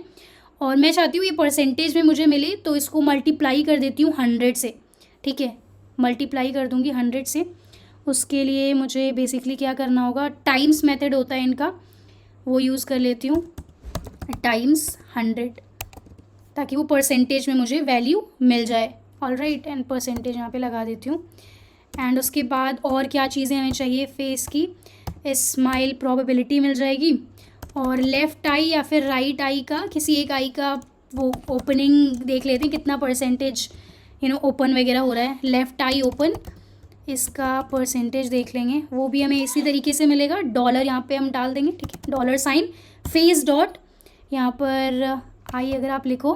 और मैं चाहती हूँ ये परसेंटेज में मुझे मिले, तो इसको मल्टीप्लाई कर देती हूँ 100 से, ठीक है। मल्टीप्लाई कर दूँगी 100 से। उसके लिए मुझे बेसिकली क्या करना होगा, टाइम्स मेथड होता है इनका, वो यूज़ कर लेती हूँ, टाइम्स 100, ताकि वो परसेंटेज में मुझे वैल्यू मिल जाए। ऑलराइट, एंड परसेंटेज यहाँ पे लगा देती हूँ। एंड उसके बाद और क्या चीज़ें हमें चाहिए, फेस की स्माइल प्रोबेबिलिटी मिल जाएगी, और लेफ़्ट आई या फिर राइट आई का, किसी एक आई का वो ओपनिंग देख लेते हैं, कितना परसेंटेज ओपन वगैरह हो रहा है, लेफ़्ट आई ओपन, इसका परसेंटेज देख लेंगे, वो भी हमें इसी तरीके से मिलेगा। डॉलर यहाँ पे हम डाल देंगे, ठीक है, डॉलर साइन, फेस डॉट, यहाँ पर आई अगर आप लिखो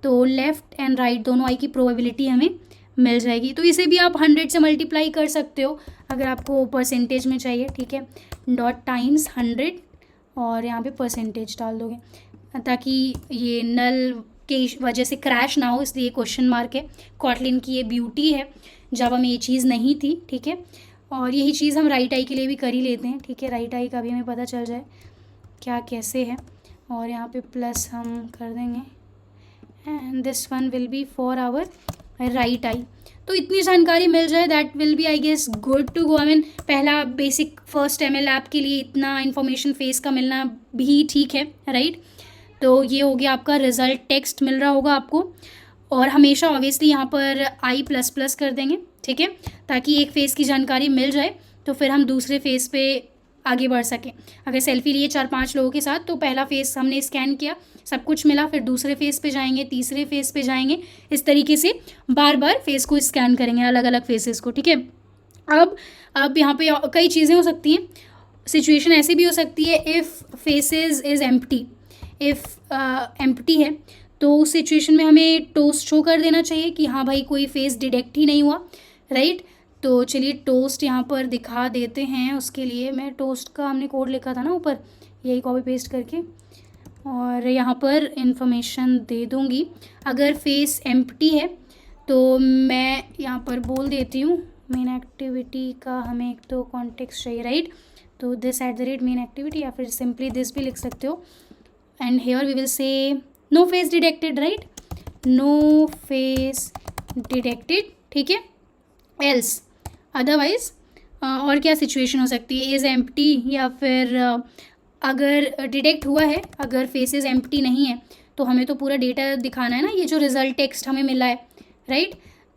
तो लेफ़्ट एंड राइट दोनों आई की प्रोबेबिलिटी हमें मिल जाएगी। तो इसे भी आप 100 से मल्टीप्लाई कर सकते हो अगर आपको परसेंटेज में चाहिए, ठीक है। डॉट टाइम्स 100 और यहाँ पे परसेंटेज डाल दोगे, ताकि ये नल के वजह से क्रैश ना हो, इसलिए क्वेश्चन मार्क है। कॉटलिन की ये ब्यूटी है, जावा में ये चीज़ नहीं थी, ठीक है। और यही चीज़ हम राइट आई के लिए भी कर ही लेते हैं, ठीक है। राइट आई का भी हमें पता चल जाए क्या कैसे है, और यहाँ पे प्लस हम कर देंगे, and this one will be for our right eye. तो इतनी जानकारी मिल जाए, that will be I guess good to go. I mean पहला बेसिक फर्स्ट ML ऐप के लिए इतना इन्फॉर्मेशन फेस का मिलना भी ठीक है, राइट। तो ये हो गया आपका रिजल्ट, टेक्स्ट मिल रहा होगा आपको, और हमेशा ऑब्वियसली यहाँ पर I++ कर देंगे, ठीक है, ताकि एक फेस की जानकारी मिल जाए तो फिर हम दूसरे फेस पे आगे बढ़ सकें। अगर सेल्फी लिए 4-5 लोगों के साथ, तो पहला फेस हमने स्कैन किया, सब कुछ मिला, फिर दूसरे फेस पे जाएंगे, तीसरे फेस पे जाएंगे, इस तरीके से बार बार फेस को स्कैन करेंगे, अलग अलग फेसेस को, ठीक है। अब यहाँ पे कई चीज़ें हो सकती हैं, सिचुएशन ऐसी भी हो सकती है, if faces is empty, if empty है तो उस सिचुएशन में हमें टोस्ट शो कर देना चाहिए कि हाँ भाई कोई फेस डिटेक्ट ही नहीं हुआ, राइट। तो चलिए टोस्ट यहाँ पर दिखा देते हैं। उसके लिए मैं टोस्ट का हमने कोड लिखा था ना ऊपर, यही कॉपी पेस्ट करके और यहाँ पर इंफॉर्मेशन दे दूँगी। अगर फेस एम्प्टी है तो मैं यहाँ पर बोल देती हूँ मेन एक्टिविटी का हमें एक तो कॉन्टेक्स्ट चाहिए, राइट। तो दिस @मेन एक्टिविटी, या फिर सिंपली दिस भी लिख सकते हो, and here we will say no face detected, right, no face detected, ठीक है। एल्स अदरवाइज और क्या सिचुएशन हो सकती है, इज़ एम्प्टी, या फिर अगर डिटेक्ट हुआ है, अगर फेसेस एम्प्टी नहीं है तो हमें तो पूरा डेटा दिखाना है ना, ये जो रिज़ल्ट टेक्स्ट हमें मिला है, राइट।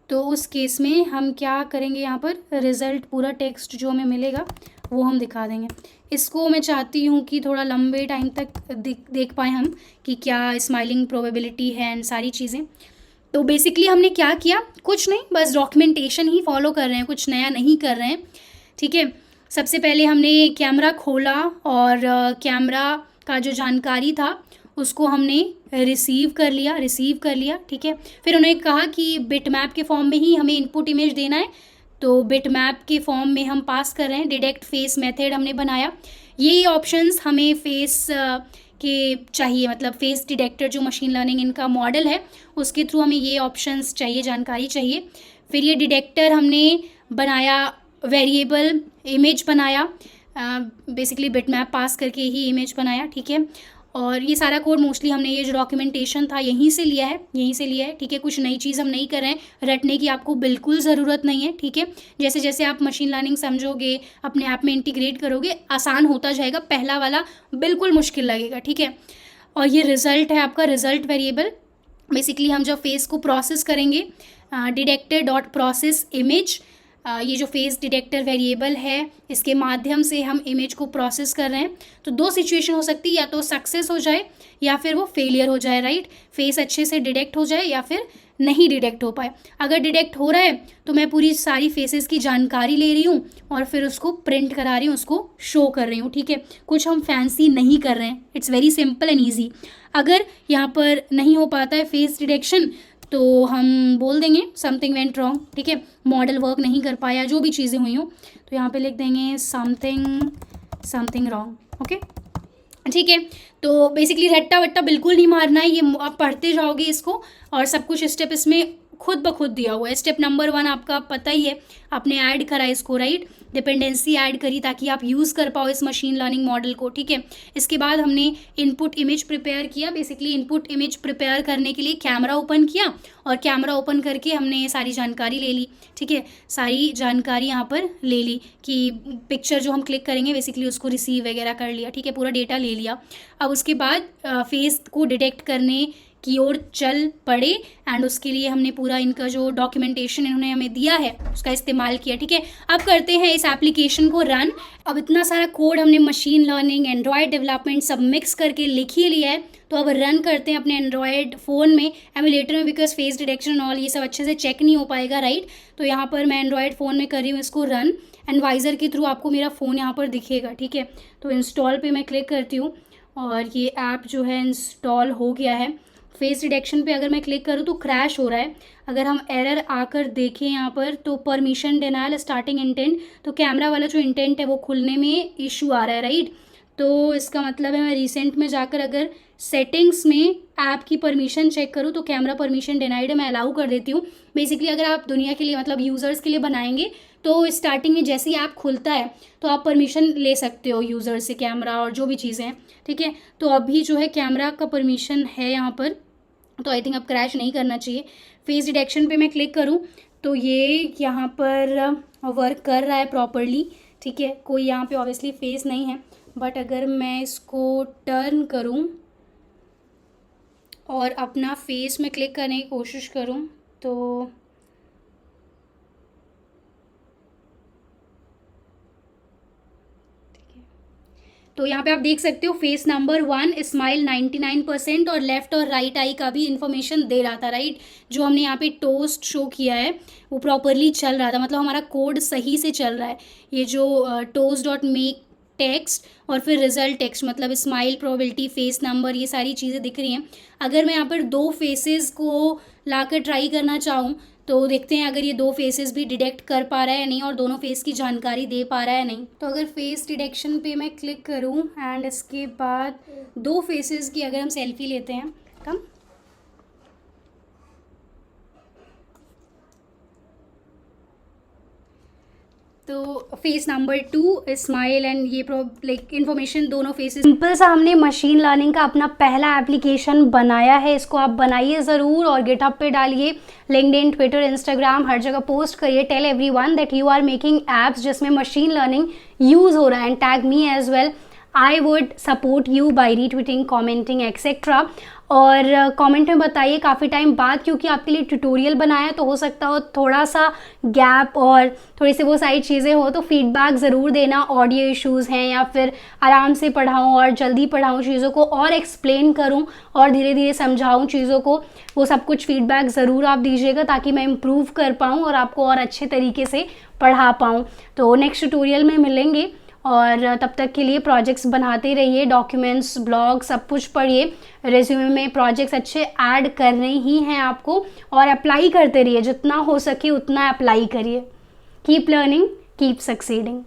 तो उस केस में हम क्या करेंगे, यहाँ पर रिज़ल्ट पूरा टेक्स्ट जो हमें मिलेगा वो हम दिखा देंगे। इसको मैं चाहती हूँ कि थोड़ा लंबे टाइम तक देख पाएँ हम कि क्या स्माइलिंग प्रोबेबिलिटी है एंड सारी चीज़ें। तो बेसिकली हमने क्या किया, कुछ नहीं, बस डॉक्यूमेंटेशन ही फॉलो कर रहे हैं, कुछ नया नहीं कर रहे हैं, ठीक है। सबसे पहले हमने कैमरा खोला और कैमरा का जो जानकारी था उसको हमने रिसीव कर लिया, ठीक है। फिर उन्होंने कहा कि बिटमैप के फॉर्म में ही हमें इनपुट इमेज देना है, तो बिटमैप के फॉर्म में हम पास कर रहे हैं। डिटेक्ट फेस मेथड हमने बनाया, ये ऑप्शंस हमें फेस के चाहिए, मतलब फेस डिटेक्टर जो मशीन लर्निंग इनका मॉडल है उसके थ्रू हमें ये ऑप्शंस चाहिए, जानकारी चाहिए। फिर ये डिटेक्टर हमने बनाया, वेरिएबल इमेज बनाया, बेसिकली बिटमैप पास करके ही इमेज बनाया, ठीक है। और ये सारा कोड मोस्टली हमने ये जो डॉक्यूमेंटेशन था यहीं से लिया है, ठीक है। कुछ नई चीज़ हम नहीं कर रहे हैं, रटने की आपको बिल्कुल ज़रूरत नहीं है, ठीक है। जैसे जैसे आप मशीन लर्निंग समझोगे, अपने ऐप में इंटीग्रेट करोगे, आसान होता जाएगा, पहला वाला बिल्कुल मुश्किल लगेगा, ठीक है। और ये रिज़ल्ट है आपका, रिज़ल्ट वेरिएबल। बेसिकली हम जब फेस को प्रोसेस करेंगे, डिटेक्टर डॉट प्रोसेस इमेज, ये जो फेस डिटेक्टर वेरिएबल है इसके माध्यम से हम इमेज को प्रोसेस कर रहे हैं। तो दो सिचुएशन हो सकती है, या तो सक्सेस हो जाए या फिर वो फेलियर हो जाए, राइट। फेस अच्छे से डिटेक्ट हो जाए या फिर नहीं डिटेक्ट हो पाए। अगर डिटेक्ट हो रहा है तो मैं पूरी सारी फेसेस की जानकारी ले रही हूँ और फिर उसको प्रिंट करा रही हूँ, उसको शो कर रही हूँ, ठीक है। कुछ हम फैंसी नहीं कर रहे हैं, it's very simple and easy. अगर यहाँ पर नहीं हो पाता है फेस डिटेक्शन तो हम बोल देंगे समथिंग वेंट रॉन्ग, ठीक है, मॉडल वर्क नहीं कर पाया, जो भी चीज़ें हुई हों, तो यहाँ पे लिख देंगे समथिंग रॉन्ग, ओके। ठीक है। तो बेसिकली रट्टा वट्टा बिल्कुल नहीं मारना है, ये आप पढ़ते जाओगे इसको और सब कुछ स्टेप इसमें खुद ब खुद दिया हुआ है। स्टेप नंबर 1 आपका पता ही है, आपने ऐड करा इसको, राइट, डिपेंडेंसी ऐड करी ताकि आप यूज़ कर पाओ इस मशीन लर्निंग मॉडल को, ठीक है। इसके बाद हमने इनपुट इमेज प्रिपेयर किया। बेसिकली इनपुट इमेज प्रिपेयर करने के लिए कैमरा ओपन किया और कैमरा ओपन करके हमने ये सारी जानकारी ले ली, ठीक है। सारी जानकारी यहाँ पर ले ली कि पिक्चर जो हम क्लिक करेंगे बेसिकली उसको रिसीव वगैरह कर लिया, ठीक है, पूरा डेटा ले लिया। अब उसके बाद फेस को डिटेक्ट करने की ओर चल पड़े एंड उसके लिए हमने पूरा इनका जो डॉक्यूमेंटेशन इन्होंने हमें दिया है उसका इस्तेमाल किया, ठीक है। अब करते हैं इस एप्लीकेशन को रन। अब इतना सारा कोड हमने मशीन लर्निंग, एंड्रॉयड डेवलपमेंट सब मिक्स करके लिख ही लिया है, तो अब रन करते हैं अपने एंड्रॉयड फ़ोन में, एमुलेटर में, बिकॉज फेस डिटेक्शन ऑल ये सब अच्छे से चेक नहीं हो पाएगा, राइट। तो यहाँ पर मैं एंड्रॉयड फ़ोन में कर रही हूँ इसको रन, एंड वाइज़र के थ्रू आपको मेरा फ़ोन यहाँ पर दिखेगा, ठीक है। तो इंस्टॉल पे मैं क्लिक करती हूँ और ये ऐप जो है इंस्टॉल हो गया है। फेस डिटेक्शन पे अगर मैं क्लिक करूँ तो क्रैश हो रहा है। अगर हम एरर आकर देखें यहाँ पर तो परमिशन डिनायल स्टार्टिंग इंटेंट, तो कैमरा वाला जो इंटेंट है वो खुलने में इशू आ रहा है, राइट। तो इसका मतलब है मैं रिसेंट में जाकर अगर सेटिंग्स में ऐप की परमिशन चेक करूँ तो कैमरा परमिशन डिनाइड है, मैं अलाउ कर देती हूँ। बेसिकली अगर आप दुनिया के लिए मतलब यूज़र्स के लिए बनाएंगे तो स्टार्टिंग में जैसे ही ऐप खुलता है तो आप परमिशन ले सकते हो यूज़र से, कैमरा और जो भी चीज़ें हैं, ठीक है। तो अभी जो है कैमरा का परमिशन है यहाँ पर, तो आई थिंक अब क्रैश नहीं करना चाहिए। फेस डिटेक्शन पे मैं क्लिक करूँ तो ये यहाँ पर वर्क कर रहा है प्रॉपरली, ठीक है। कोई यहाँ पे ऑब्वियसली फेस नहीं है, बट अगर मैं इसको टर्न करूँ और अपना फेस में क्लिक करने की कोशिश करूँ तो यहाँ पे आप देख सकते हो फेस नंबर 1 स्माइल 99% और लेफ्ट और राइट आई का भी इन्फॉर्मेशन दे रहा था, राइट। जो हमने यहाँ पे टोस्ट शो किया है वो प्रॉपरली चल रहा था, मतलब हमारा कोड सही से चल रहा है। ये जो टोस्ट डॉट मेक टेक्स्ट और फिर रिजल्ट टेक्स्ट, मतलब स्माइल, प्रोबेबिलिटी, फेस नंबर, ये सारी चीज़ें दिख रही हैं। अगर मैं यहाँ पर 2 फेसेस को लाकर ट्राई करना चाहूँ तो देखते हैं अगर ये 2 फेसेस भी डिटेक्ट कर पा रहा है या नहीं और दोनों फेस की जानकारी दे पा रहा है नहीं। तो अगर फेस डिटेक्शन पे मैं क्लिक करूँ एंड इसके बाद 2 फेसेस की अगर हम सेल्फी लेते हैं कम, तो फेस नंबर 2 स्माइल एंड ये लाइक इन्फॉर्मेशन दोनों फेसेस। सिंपल सा हमने मशीन लर्निंग का अपना पहला एप्लीकेशन बनाया है, इसको आप बनाइए ज़रूर और गिटहब पे डालिए, लिंक्डइन, ट्विटर, इंस्टाग्राम हर जगह पोस्ट करिए। Tell everyone that you are making apps जिसमें मशीन लर्निंग यूज़ हो रहा है and tag me as well. I would support you by retweeting, commenting etcetera. और कमेंट में बताइए काफ़ी टाइम बाद, क्योंकि आपके लिए ट्यूटोरियल बनाया तो हो सकता हो थोड़ा सा गैप और थोड़ी सी वो सारी चीज़ें हो, तो फीडबैक ज़रूर देना। ऑडियो इश्यूज़ हैं या फिर आराम से पढ़ाऊँ और जल्दी पढ़ाऊँ चीज़ों को और एक्सप्लेन करूँ और धीरे धीरे समझाऊँ चीज़ों को, वो सब कुछ फीडबैक ज़रूर आप दीजिएगा ताकि मैं इम्प्रूव कर पाऊँ और आपको और अच्छे तरीके से पढ़ा पाऊँ। तो नेक्स्ट ट्यूटोरियल में मिलेंगे और तब तक के लिए प्रोजेक्ट्स बनाते रहिए, डॉक्यूमेंट्स, ब्लॉग सब कुछ पढ़िए। रेज्यूमे में प्रोजेक्ट्स अच्छे ऐड करने ही हैं आपको और अप्लाई करते रहिए, जितना हो सके उतना अप्लाई करिए। Keep learning, keep succeeding.